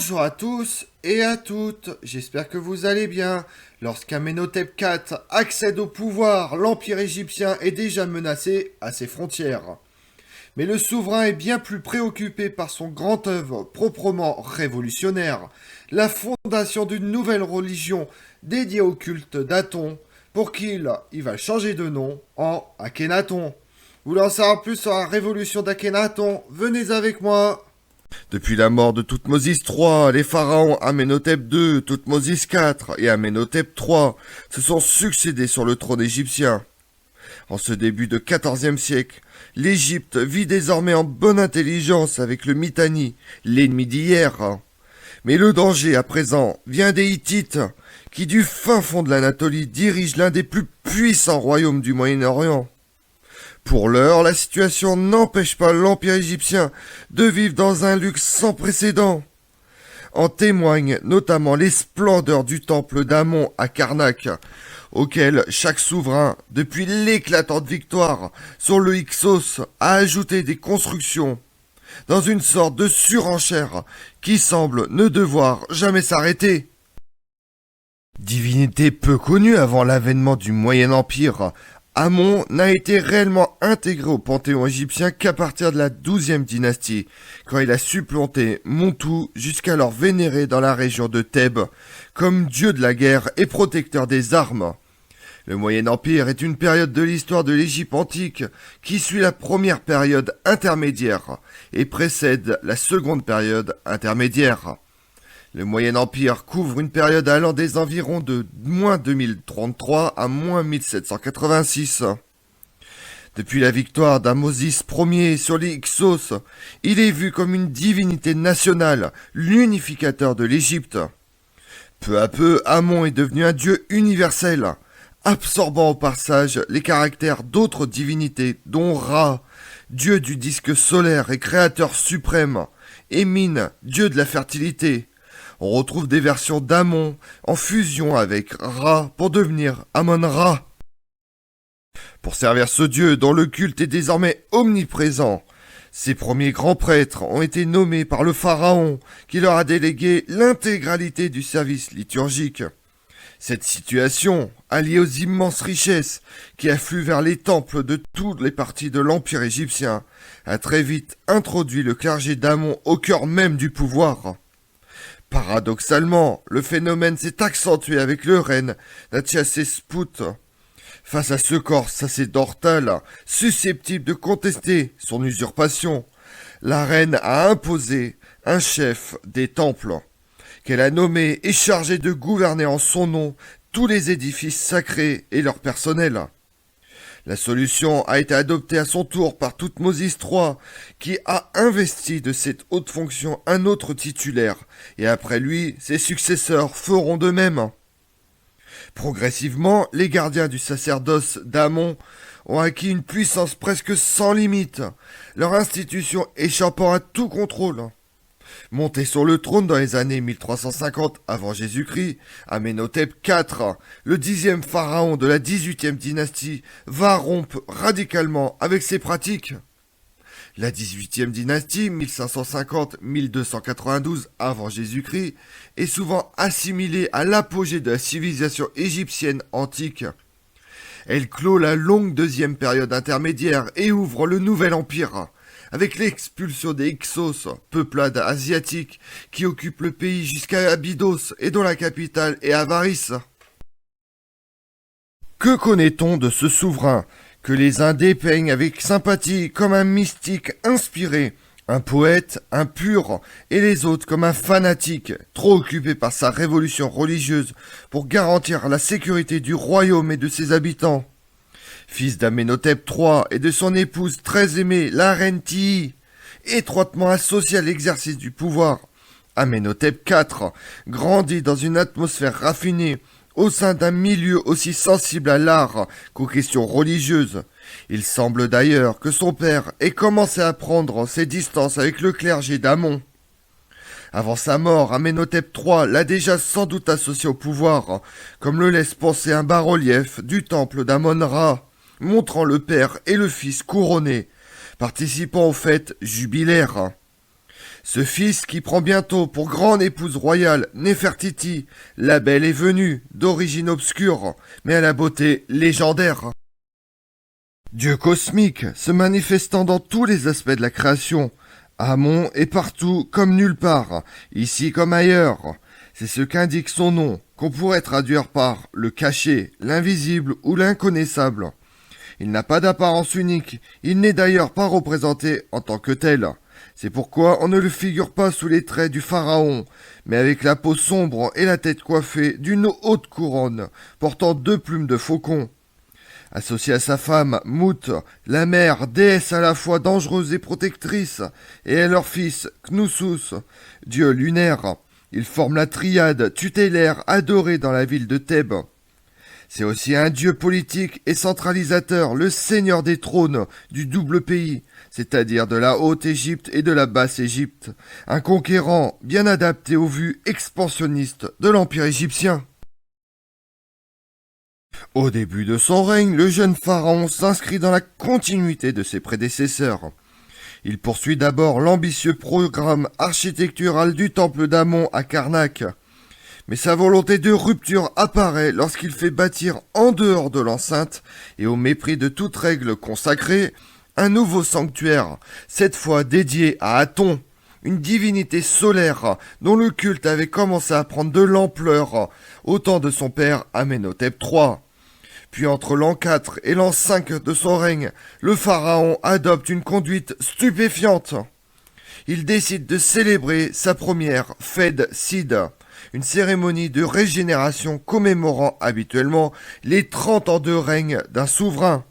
Bonjour à tous et à toutes, j'espère que vous allez bien. Lorsqu'Amenhotep IV accède au pouvoir, l'Empire égyptien est déjà menacé à ses frontières. Mais le souverain est bien plus préoccupé par son grand œuvre proprement révolutionnaire, la fondation d'une nouvelle religion dédiée au culte d'Aton, pour qui il va changer de nom en Akhenaton. Vous voulez en savoir plus sur la révolution d'Akhenaton? Venez avec moi. Depuis la mort de Thoutmôsis III, les pharaons Amenhotep II, Thoutmôsis IV et Amenhotep III se sont succédés sur le trône égyptien. En ce début de XIVe siècle, l'Égypte vit désormais en bonne intelligence avec le Mitanni, l'ennemi d'hier. Mais le danger à présent vient des Hittites, qui du fin fond de l'Anatolie dirigent l'un des plus puissants royaumes du Moyen-Orient. Pour l'heure, la situation n'empêche pas l'Empire égyptien de vivre dans un luxe sans précédent. En témoignent notamment les splendeurs du temple d'Amon à Karnak, auquel chaque souverain, depuis l'éclatante victoire sur le Hyksos, a ajouté des constructions, dans une sorte de surenchère qui semble ne devoir jamais s'arrêter. Divinité peu connue avant l'avènement du Moyen Empire, Amon n'a été réellement intégré au panthéon égyptien qu'à partir de la XIIe dynastie, quand il a supplanté Montou, jusqu'alors vénéré dans la région de Thèbes, comme dieu de la guerre et protecteur des armes. Le Moyen Empire est une période de l'histoire de l'Égypte antique qui suit la première période intermédiaire et précède la seconde période intermédiaire. Le Moyen Empire couvre une période allant des environs de moins 2033 à moins 1786. Depuis la victoire d'Ahmosis Ier sur les Hyksos, il est vu comme une divinité nationale, l'unificateur de l'Égypte. Peu à peu, Amon est devenu un dieu universel, absorbant au passage les caractères d'autres divinités, dont Ra, dieu du disque solaire et créateur suprême, et Min, dieu de la fertilité. On retrouve des versions d'Amon en fusion avec Ra pour devenir Amon-Ra. Pour servir ce dieu dont le culte est désormais omniprésent, ses premiers grands prêtres ont été nommés par le pharaon qui leur a délégué l'intégralité du service liturgique. Cette situation, alliée aux immenses richesses qui affluent vers les temples de toutes les parties de l'Empire égyptien, a très vite introduit le clergé d'Amon au cœur même du pouvoir. Paradoxalement, le phénomène s'est accentué avec le règne d'Hatshepsut. Face à ce corps sacerdotal, susceptible de contester son usurpation, la reine a imposé un chef des temples, qu'elle a nommé et chargé de gouverner en son nom tous les édifices sacrés et leur personnel. La solution a été adoptée à son tour par Thoutmôsis III, qui a investi de cette haute fonction un autre titulaire, et après lui, ses successeurs feront de même. Progressivement, les gardiens du sacerdoce d'Amon ont acquis une puissance presque sans limite, leur institution échappant à tout contrôle. Monté sur le trône dans les années 1350 avant Jésus-Christ, Amenhotep IV, le 10e pharaon de la 18e dynastie, va rompre radicalement avec ces pratiques. La 18e dynastie, 1550-1292 avant Jésus-Christ, est souvent assimilée à l'apogée de la civilisation égyptienne antique. Elle clôt la longue deuxième période intermédiaire et ouvre le nouvel empire, avec l'expulsion des Hyksos, peuplade asiatique, qui occupe le pays jusqu'à Abydos et dont la capitale est Avaris. Que connaît-on de ce souverain, que les uns dépeignent avec sympathie comme un mystique inspiré, un poète, un pur, et les autres comme un fanatique, trop occupé par sa révolution religieuse pour garantir la sécurité du royaume et de ses habitants? Fils d'Amenhotep III et de son épouse très aimée, la reine Tiye, étroitement associée à l'exercice du pouvoir, Amenhotep IV grandit dans une atmosphère raffinée, au sein d'un milieu aussi sensible à l'art qu'aux questions religieuses. Il semble d'ailleurs que son père ait commencé à prendre ses distances avec le clergé d'Amon. Avant sa mort, Amenhotep III l'a déjà sans doute associé au pouvoir, comme le laisse penser un bas-relief du temple d'Amon-Ra, montrant le père et le fils couronnés, participant aux fêtes jubilaires. Ce fils qui prend bientôt pour grande épouse royale Néfertiti, la belle est venue, d'origine obscure, mais à la beauté légendaire. Dieu cosmique, se manifestant dans tous les aspects de la création. Amon est partout comme nulle part, ici comme ailleurs. C'est ce qu'indique son nom, qu'on pourrait traduire par le caché, l'invisible ou l'inconnaissable. Il n'a pas d'apparence unique, il n'est d'ailleurs pas représenté en tant que tel. C'est pourquoi on ne le figure pas sous les traits du pharaon, mais avec la peau sombre et la tête coiffée d'une haute couronne, portant 2 plumes de faucon. Associé à sa femme, Mout, la mère, déesse à la fois dangereuse et protectrice, et à leur fils, Knossos, dieu lunaire, ils forment la triade tutélaire adorée dans la ville de Thèbes. C'est aussi un dieu politique et centralisateur, le seigneur des trônes du double pays, c'est-à-dire de la Haute-Égypte et de la Basse-Égypte, un conquérant bien adapté aux vues expansionnistes de l'Empire égyptien. Au début de son règne, le jeune pharaon s'inscrit dans la continuité de ses prédécesseurs. Il poursuit d'abord l'ambitieux programme architectural du temple d'Amon à Karnak. Mais sa volonté de rupture apparaît lorsqu'il fait bâtir en dehors de l'enceinte, et au mépris de toute règle consacrée, un nouveau sanctuaire, cette fois dédié à Aton, une divinité solaire dont le culte avait commencé à prendre de l'ampleur au temps de son père Amenhotep III. Puis entre l'an 4 et l'an 5 de son règne, le pharaon adopte une conduite stupéfiante. Il décide de célébrer sa première Fed Sid, une cérémonie de régénération commémorant habituellement les 30 ans de règne d'un souverain.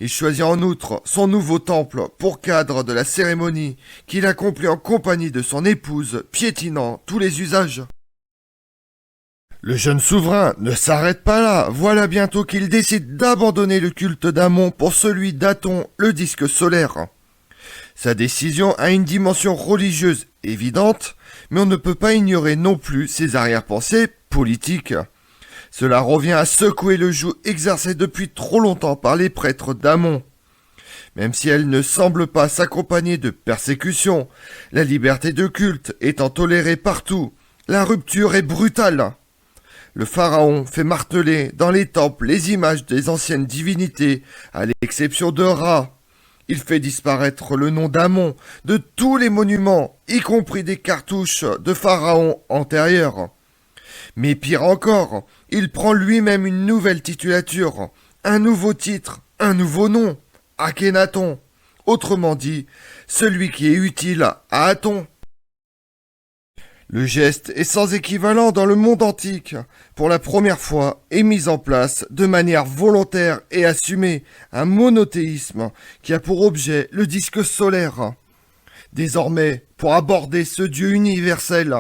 Il choisit en outre son nouveau temple pour cadre de la cérémonie qu'il accomplit en compagnie de son épouse, piétinant tous les usages. Le jeune souverain ne s'arrête pas là, voilà bientôt qu'il décide d'abandonner le culte d'Amon pour celui d'Aton, le disque solaire. Sa décision a une dimension religieuse évidente, mais on ne peut pas ignorer non plus ses arrière-pensées politiques. Cela revient à secouer le joug exercé depuis trop longtemps par les prêtres d'Amon. Même si elle ne semble pas s'accompagner de persécutions, la liberté de culte étant tolérée partout, la rupture est brutale. Le pharaon fait marteler dans les temples les images des anciennes divinités, à l'exception de Ra. Il fait disparaître le nom d'Amon de tous les monuments, y compris des cartouches de pharaons antérieurs. Mais pire encore, il prend lui-même une nouvelle titulature, un nouveau titre, un nouveau nom, Akhenaton. Autrement dit, celui qui est utile à Aton. Le geste est sans équivalent dans le monde antique. Pour la première fois est mis en place, de manière volontaire et assumée, un monothéisme qui a pour objet le disque solaire. Désormais, pour aborder ce Dieu universel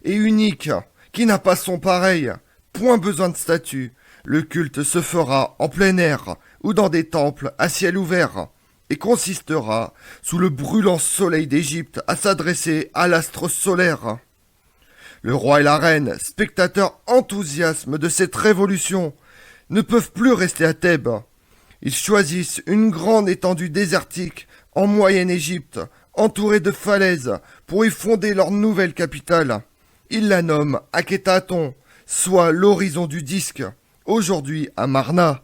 et unique, qui n'a pas son pareil, point besoin de statue, le culte se fera en plein air ou dans des temples à ciel ouvert, et consistera, sous le brûlant soleil d'Égypte, à s'adresser à l'astre solaire. Le roi et la reine, spectateurs enthousiastes de cette révolution, ne peuvent plus rester à Thèbes. Ils choisissent une grande étendue désertique en Moyenne-Égypte, entourée de falaises, pour y fonder leur nouvelle capitale. Ils la nomment Akhenaton, soit l'horizon du disque, aujourd'hui à Marna.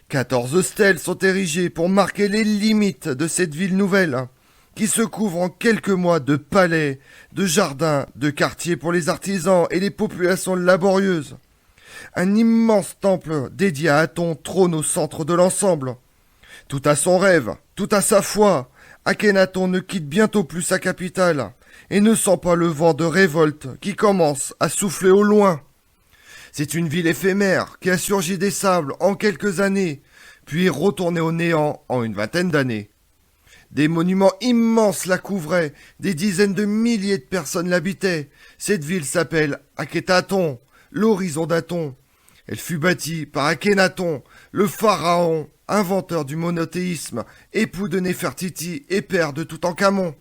14 stèles sont érigées pour marquer les limites de cette ville nouvelle, qui se couvre en quelques mois de palais, de jardins, de quartiers pour les artisans et les populations laborieuses. Un immense temple dédié à Aton trône au centre de l'ensemble. Tout à son rêve, tout à sa foi, Akhenaton ne quitte bientôt plus sa capitale et ne sent pas le vent de révolte qui commence à souffler au loin. C'est une ville éphémère qui a surgi des sables en quelques années, puis est retournée au néant en une vingtaine d'années. Des monuments immenses la couvraient, des dizaines de milliers de personnes l'habitaient. Cette ville s'appelle Akhenaton, l'horizon d'Aton. Elle fut bâtie par Akhenaton, le pharaon, inventeur du monothéisme, époux de Néfertiti et père de Toutankhamon.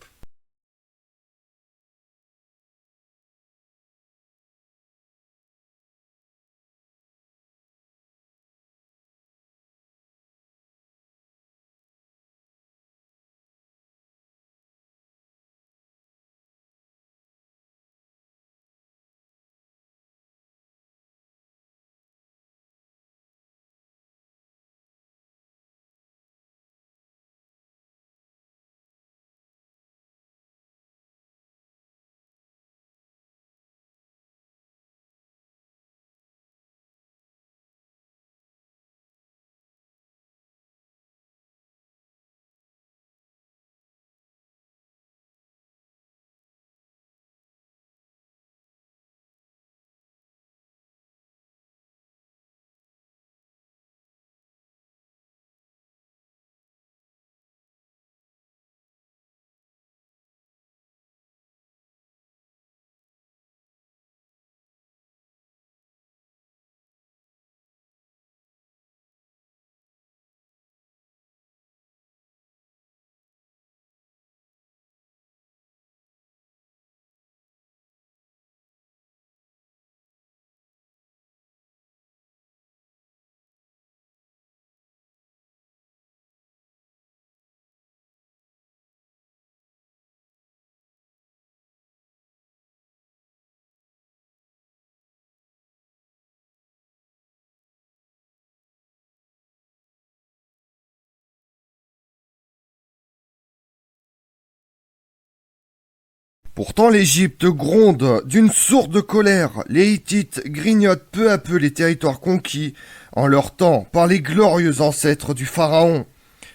Pourtant l'Égypte gronde d'une sourde colère. Les Hittites grignotent peu à peu les territoires conquis en leur temps par les glorieux ancêtres du pharaon,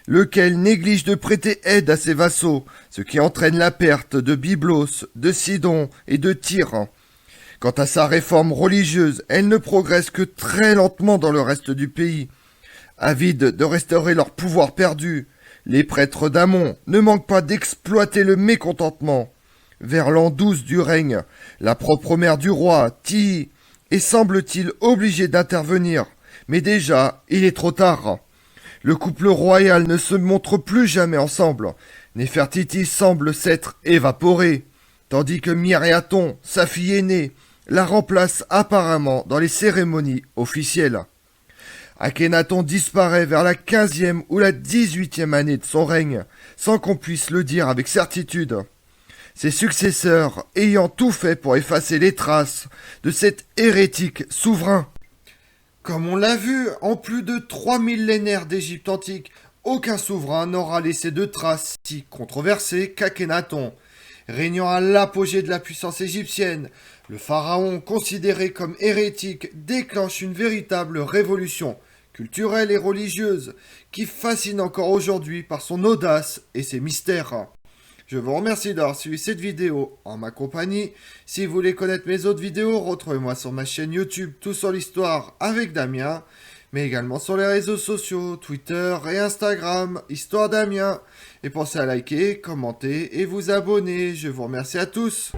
lequel néglige de prêter aide à ses vassaux, ce qui entraîne la perte de Byblos, de Sidon et de Tyr. Quant à sa réforme religieuse, elle ne progresse que très lentement dans le reste du pays. Avides de restaurer leur pouvoir perdu, les prêtres d'Amon ne manquent pas d'exploiter le mécontentement. Vers l'an 12 du règne, la propre mère du roi, Tihi, est semble-t-il obligée d'intervenir. Mais déjà, il est trop tard. Le couple royal ne se montre plus jamais ensemble. Néfertiti semble s'être évaporée, tandis que Myrméaton, sa fille aînée, la remplace apparemment dans les cérémonies officielles. Akhénaton disparaît vers la 15e ou la 18e année de son règne, sans qu'on puisse le dire avec certitude. Ses successeurs ayant tout fait pour effacer les traces de cet hérétique souverain. Comme on l'a vu, en plus de 3 millénaires d'Égypte antique, aucun souverain n'aura laissé de traces si controversées qu'Akhénaton. Régnant à l'apogée de la puissance égyptienne, le pharaon, considéré comme hérétique, déclenche une véritable révolution culturelle et religieuse qui fascine encore aujourd'hui par son audace et ses mystères. Je vous remercie d'avoir suivi cette vidéo en ma compagnie. Si vous voulez connaître mes autres vidéos, retrouvez-moi sur ma chaîne YouTube Tout sur l'Histoire avec Damien, mais également sur les réseaux sociaux, Twitter et Instagram, Histoire Damien. Et pensez à liker, commenter et vous abonner. Je vous remercie à tous.